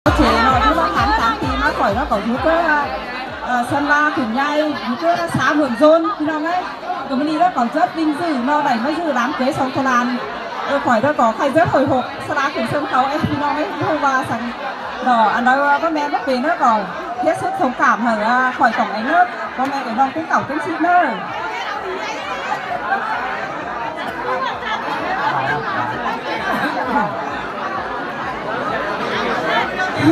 chế nó như là tháng 8 thì nó khỏi nó có những cái sân la thủng nhai những cái xã vườn rôn thì nó ấy cái mình đi nó còn rất vinh dự nó đẩy mới dự đám cưới xong thôn làn khỏi nó có khai rất hồi hộp sau đó cùng sân khấu ấy thì nó ấy hôm qua sáng đỏ anh nói có mẹ bất kỳ nó còn hết sức thông cảm hở khỏi tổng ánh nước có mẹ cái non cũng cổng cũng xịt nữa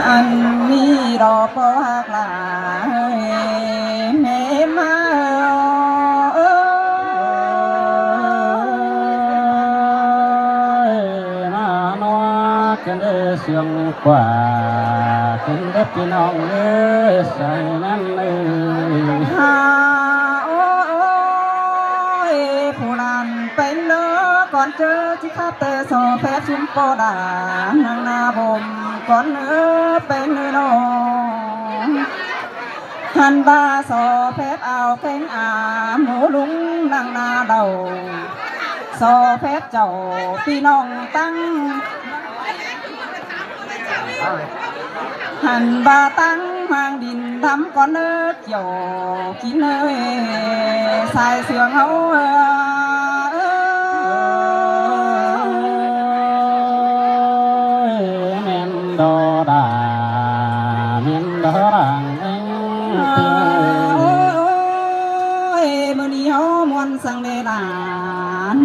anh đi đò po hạt là mẹ má ơi nó trên đê sương quả trên đất trên hồng ơi say nắng ơi ôi phụ làm bánh lỡ còn chơi chỉ khát tê so phép chim po đà nàng na bồm con nữa bên nơi nó hành ba so phép ao cánh mũ lúng nàng na đầu so phép chầu pi nong tăng hành ba tăng hoàng đình thắm con nước dầu kín nơi xài sương hấu men đò đà men đò đàng ôi mưa đi hấu muôn sang đê đà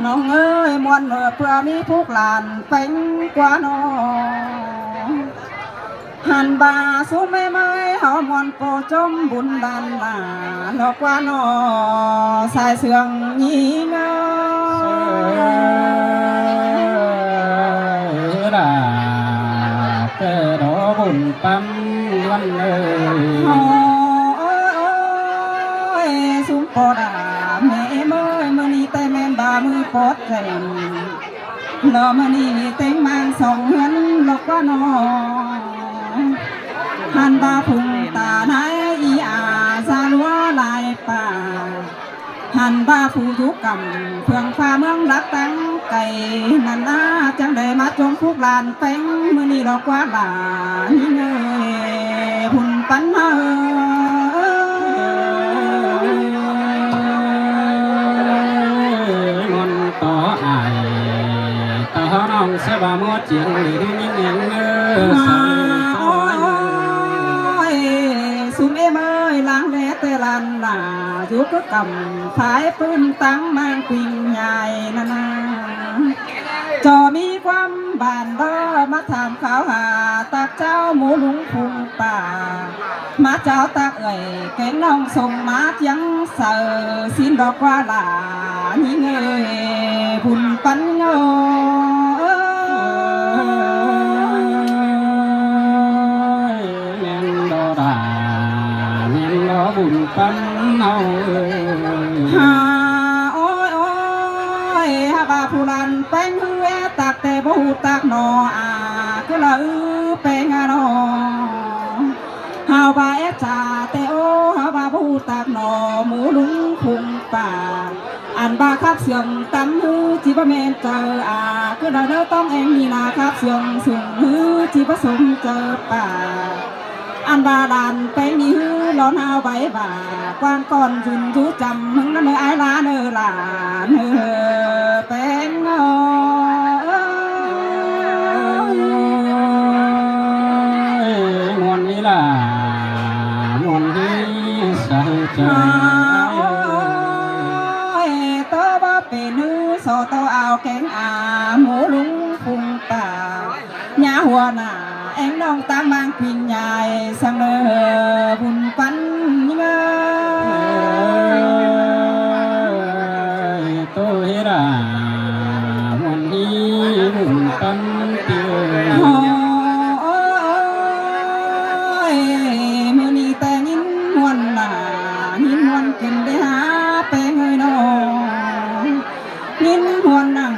nong ơi muôn nửa vừa mi phúc làn phanh qua nó hàn bà xuống mê mới họ muôn cô trong bún đàn là nó qua nó xài sương nhí ngơ là cái đó bùn tâm luôn ơi ôi xuống cô đã mẹ mới mưa đi tay men 30 phút dậy nó mưa đi tiếng mang sông hiến lộc qua nó hàn ba phùng tà nái y ra lúa lạiป่าhàn ba phù thú cầm phường pha mương lắc tăng cày nàn na chẳng để mắt trong phúc làn phanh mưa đi đó quá là những người hùn bắn ngon tỏ ai tỏ nong sẽ ba mua chuyện đi những sum em ơi láng lẽ tê lan là chú cứ cầm phái phương tăng mang quỳnh nhài na cho mi quan bàn đó mắt tham khảo hà tạc trao mũ lúng phùng tà má cháu tạc ơi cái nông sông má trắng sờ xin đó qua là những người buồn bắn bùn phân hầu ôi ôi bà phù lan bánh hư tạc tê bố tạc nọ cứ là bánh nọ hào bà trà tê ô bà bố tạc nọ mũ đúng phùng bà ăn ba khắp sườn tắm hư chỉ bà men chờ cứ là đỡ tông em nhìn là khắp sườn sườn hư chỉ bà sông chờ bà ăn ba đàn bánh đi hư lon hao bấy bà quan còn dùn chú chầm hứng nó nơi ái lá nơi là nơi bánh nguồn ý là nguồn ý sao trời tớ bó bề nữ sổ tớ áo kén mũ lúng phùng tà nhà hùa nà em nông ta mang quỳnh nhài sang nơi buồn bắn tôi là nguồn ý buồn tâm tiêu mưa ni ta nhìn muôn là nhìn muôn kinh để há pe người nó nhìn muôn nặng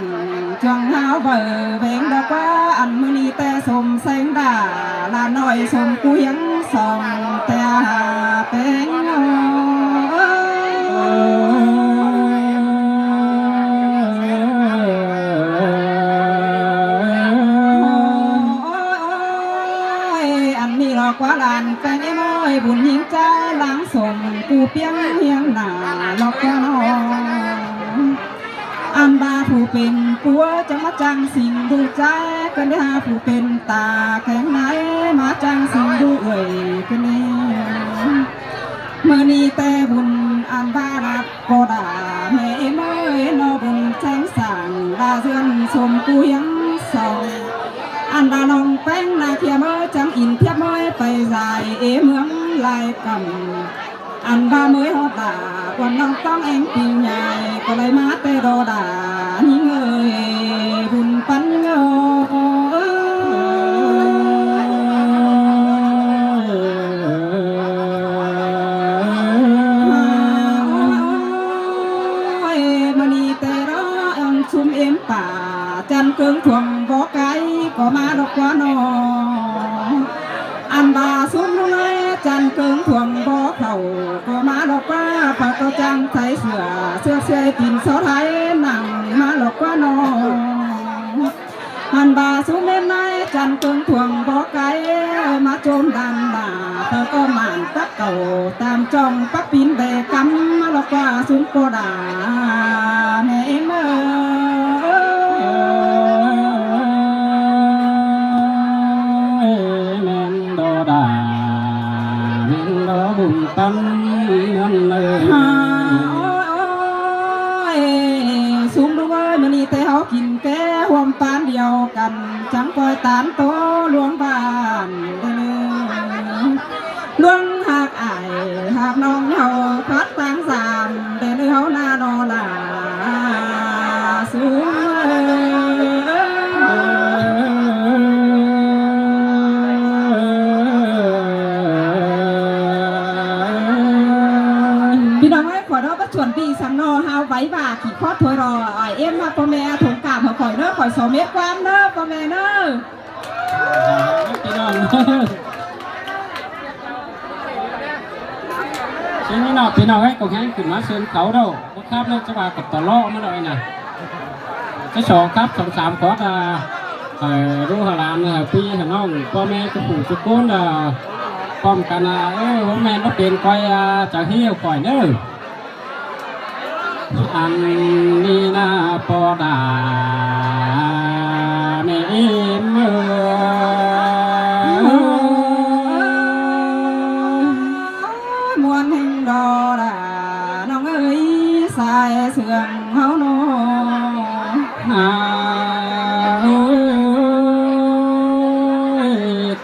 choàng háo vợ vén đã qua ăn mưa ni ta xôm xanh đà là nói xôm quyến sòng ta bén อันนี้หลอกว่าหลานแฟนไอ้น้อยบุญยิงเจ้าล้างสมกูเปียงเฮียงหน้าหลอกว่าน้องอันบาผู้เป็นปัวจะมาจังสิ่งดูใจกันได้หาผู้เป็นตาแข็งไหนมาจังสิ่งดูเอ่ยกันนี้เมื่อนี้แต่บุญอันบารับก็ด่าแม่เมื่อนอบุญแจ้งสั่งดาเสื่อนสมกูยังสองอันดาลองแป้งนาเทียมจังอินเทียบเมื่อไปใส่เมืองลายกำอันบาเมื่อฮอดด่าวันน้องต้องเองปีใหญ่ก็เลยมาเตโดด่านี่เงยบุญปันเงชุมเอ็มป่าจันเกิงถ่วงบ่อไก่ก็มาดอกกว่าน้องอันบาซุ่มเลยจันเกิงถ่วงบ่อเข่าก็มาดอกว่าปากก็จังไทยเสื้อตินเสาไทยนั่งมาดอกกว่าน้องอันบาซุ่มเอ็มนายจันเกิงถ่วงบ่อไก่มาโจมดันด่าเธอก็หมั่นตักเก่าตามจ้องปักปินเบกำมาดอกว่าซุ่มก็ด่าแม่เมื่อบุญตั้มนั่นเลยสูงด้วยมันนี่แต่เขากินแก่ห่วมปานเดียวกันจังปล่อยตานโตหลวงบ้านหลวงหักอายหักน้องเขาพัดตั้งสามแต่เนื้อเขาหน้านอลาสูงพี่น้องไอ้ขอรับประชวนปีสังนอฮาวไว้บ่าขี่ข้อถอยรอเอ็มมาพ่อแม่ถุงกาบเขาข่อยเน้อข่อย2 เมตรความเน้อพ่อแม่เน้อพี่น้องเช่นนี้เนาะพี่น้องไอ้ก็แข่งขึ้นมาเชิญเขาเด้อพวกครับเนี่ยจะมากับตะล้อมาเลยนะจะสองครับ2-3ขอรู้หลานพี่น้องพ่อแม่ก็ปู่สุกุลป้อมกันพ่อแม่ก็เป็นคอยจะเหี้ยวคอยเด้ออันนี้นะปอดาเนเมื่อมวนแห่งดอดาน้องเอ้ยสายเสื่องเฮาโน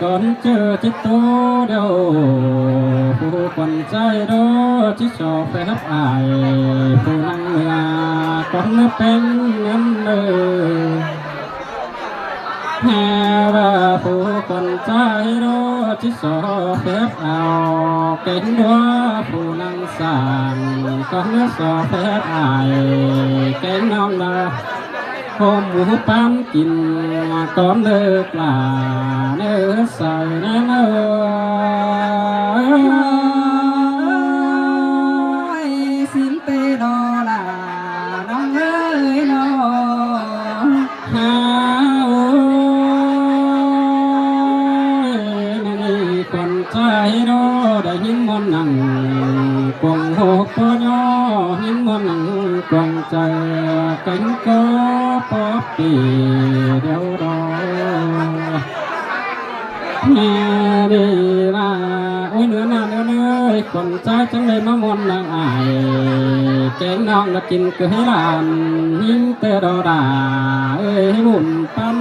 ก่อนเจอจิตโตเดียวผู้คนใจโดที่ชอบแฝบอายผู้นั่งเมื่อก่อนเป็นเงินเลยแห่ว่าผู้คนใจโดที่ชอบแฝบเอาเก่งว่าผู้นั่งสั่งก่อนชอบแฝบอายเก่งน้องดาหอมหมูปั้มกินก่อนเลิกลาเนื้อใส่เนื้อสินเตดอลาน้องเอ้ยน้องหาโอ้ยนี่คนใจโดได้ยินมนต์นั่งกวงหกปย่อยินมนต์นั่งกวงใจกันก็ปอบปีเดียวรอแม่ดีละโอ้ยเนื้อหน้าเนื้อคนใจจังเลยมามนนางอายแกงน้องก็กินเกลือให้หลานยิ่งเตะดอดาให้บุญปั้น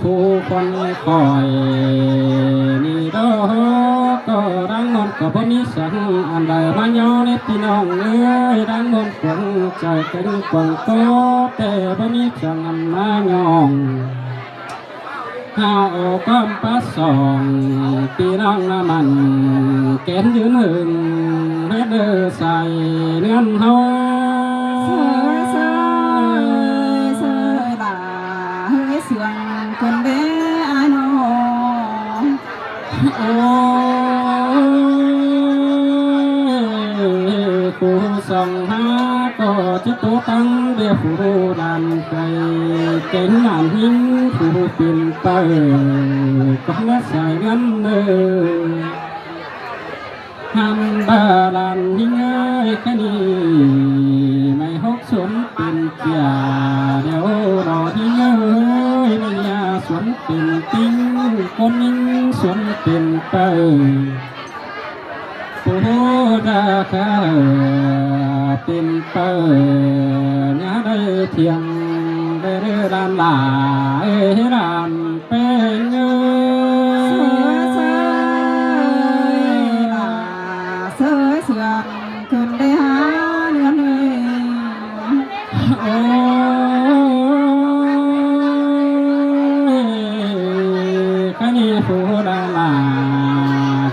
ผู้คนคอยนี่ดอกก็รังมันก็บ่มีสังอันใดมาย่อในพี่น้องเอ้ยรังมันคงใจกันกวางโตแต่บ่มีสังอันมาย่องหาโอกำปัสสองพี่น้องน้ำมันแกนยืนหึงเฮ็ดเด้อใส่เนื้อเฮาเสียงคนเด้อน้อง โอ้ผู้ส่องหาก็จะตัวตั้งเดียวผู้ดันไกลเก่งงานหิ้งผู้เป็นเปิดก็และใส่เงินหันบาลันหิ้งเอ้ยแค่นี้ไม่หกสนเป็นเกียเดี๋ยวรอหิ้งเอ้ยไม่ยาสวนเป็นติ้งคนนิ่งสวนเป็นเปิดผู้ดาคาเป็นเปิดยาได้เทียงได้รานลาลานเป็นเงเสือเสือขึ้นได้หาเนื้อเลย โอ้คันนี้ผู้ดาลา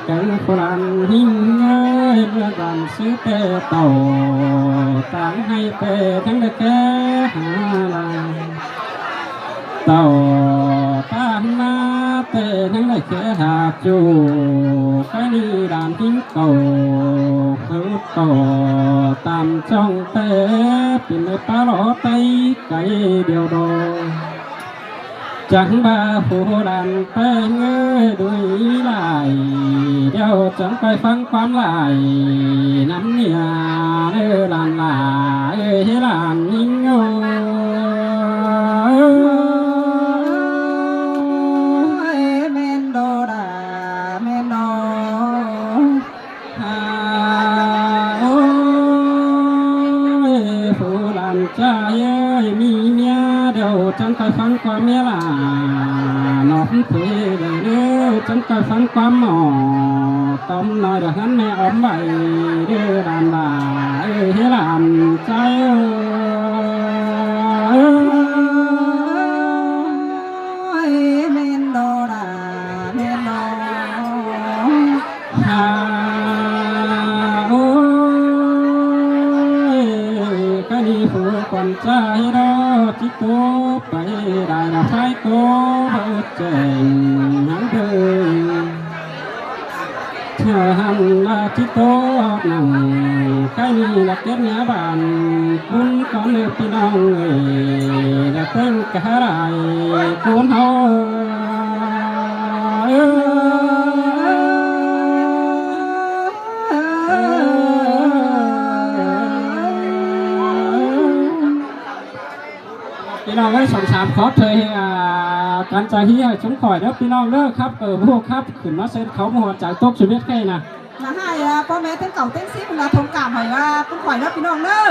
กันผู้รันหิ้งเอ้ยเมื่อกันซื้อเตะเต่าต่างให้เตะทั้งเด็กแก่หาลาเต่าต่างมาเตะทั้งเด็กแก่หาจูคันนี้ดานทิ้งเก่าคือต่อตามจ้องเตะเป็นในป่าหล่อไตไก่เดียวดอจังบาผู้ดันไปเงยด้วยลายเดี๋ยวจังไปฟังความลายน้ำเนี่ยเด้อลานลายลานนิ่งโง่เมนโดดาเมนโนโอ้ยผู้ดันใจเอ้ยมีเมียเดี๋ยวจังไปฟังความเมียลาน้องเผยเลยเด้อจังไปฟังความหมอต้มน้อยเดี๋ยวหันแม่อ้อมใบเด้อลานลายลานใจเมนโดดาเมนโนโอ้ยก็ดีผู้คนใจรอจิตโตไปได้ละไฟโตเบิดเจงหังเดินเธอหันละจิตโตนั่งใครมีละเก็บเนื้อบานคุณก่อนเลือกพี่น้องเอ้ยละเต้นกะไรคุณเฮาพี่น้องให้2-3ขอเธอการใจที่ให้สมข่อยแล้วพี่น้องเลิกครับพวกครับขึ้นมาเซ็ตเขาหัวจากตกชีวิตแค่น่ะมาให้พ่อแม่เต้นเก่าเต้นซิเวลาทงกามหอยว่าปุ้งข่อยแล้วพี่น้องเด้อ